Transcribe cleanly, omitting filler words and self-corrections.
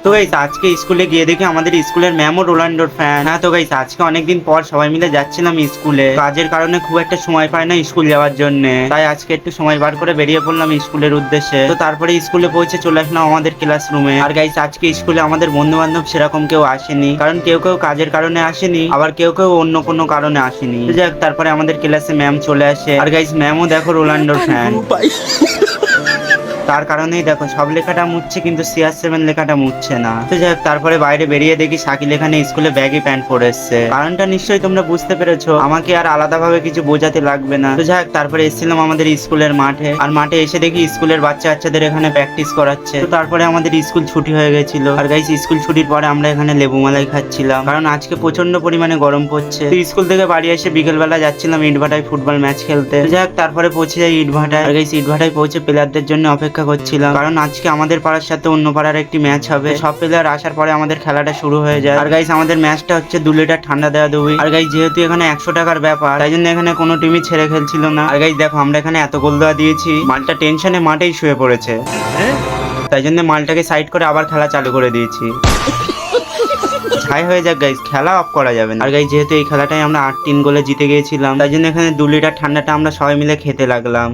তো গাইস আজকে স্কুলে গিয়ে দেখি আমাদের স্কুলের ম্যামও রোনাল্ডোর ফ্যান। হ্যাঁ তো গাইস আজকে অনেকদিন পর সবাই মিলে যাচ্ছিলাম স্কুলে, কাজের কারণে খুব একটা সময় পাই না স্কুল যাওয়ার জন্য, তাই আজকে একটু সময় বার করে বেরিয়ে পড়লাম স্কুলের উদ্দেশ্যে। তো তারপরে স্কুলে পৌঁছে চলে আসলাম আমাদের ক্লাসরুমে। আর গাইস আজকে স্কুলে আমাদের বন্ধু বান্ধব সেরকম কেউ আসেনি, কারণ কেউ কেউ কাজের কারণে আসেনি, আবার কেউ কেউ অন্য কোনো কারণে আসেনি। যাক তারপরে আমাদের ক্লাসে ম্যাম চলে আসে, আর গাইস ম্যামও দেখো রোনাল্ডোর ফ্যান। তার কারণেই দেখো সব লেখাটা মুছছে কিন্তু CR7 লেখাটা মুছছে না। তো যাই হোক তারপরে বাইরে বেরিয়ে দেখি শাকিল এখানে স্কুলে ব্যাগি প্যান্ট পরে এসছে। কারণটা নিশ্চয়ই তোমরা বুঝতে পেরেছো, আমাকে আর আলাদাভাবে কিছু বোঝাতে লাগবে না। তো যাই হোক তারপরে এসেছিলাম আমাদের স্কুলের মাঠে, আর মাঠে এসে দেখি স্কুলের বাচ্চাদের এখানে প্র্যাকটিস করাচ্ছে। তো তারপরে আমাদের স্কুল ছুটি হয়ে গেছিল, আর গাইস স্কুল ছুটির পরে আমরা এখানে লেবু মালাই খাচ্ছিলাম, কারণ আজকে প্রচন্ড পরিমাণে গরম পড়ছে। তো স্কুল থেকে বাড়ি এসে বিকেলবেলা যাচ্ছিলাম ইটভাটায় ফুটবল ম্যাচ খেলতে। যাই হোক তারপরে পৌঁছে যাই ইটভাটায়, আর গাইস ইটভাটায় পৌঁছে প্লেয়ারদের জন্য অপেক্ষা করছিলাম, কারণ আজকে আমাদের পাড়ার সাথে অন্য পাড়ার একটি ম্যাচ হবে। সব প্লেয়ার আসার পরে আমাদের খেলাটা শুরু হয়ে যায়। আর গাইস আমাদের ম্যাচটা হচ্ছে 2 লিটার ঠান্ডা দেওয়া দুই। আর গাইস যেহেতু এখানে 100 টাকার ব্যাপার, তাই জন্য এখানে কোনো টিমই ছেড়ে খেলছিল না। আর গাইস দেখো আমরা এখানে এত গোল দেওয়া দিয়েছি, মালটা টেনশনে মাঠেই শুয়ে পড়েছে, তাই জন্য মালটাকে সাইড করে আবার খেলা চালু করে দিয়েছি। ছাই হয়ে যাক গাইস, খেলা অফ করা যাবে না। আর গাইস যেহেতু এই খেলাটাই আমরা 8-3 গোলে জিতে গিয়েছিলাম, তাই জন্য এখানে 2 লিটার ঠান্ডাটা আমরা সবাই মিলে খেতে লাগলাম।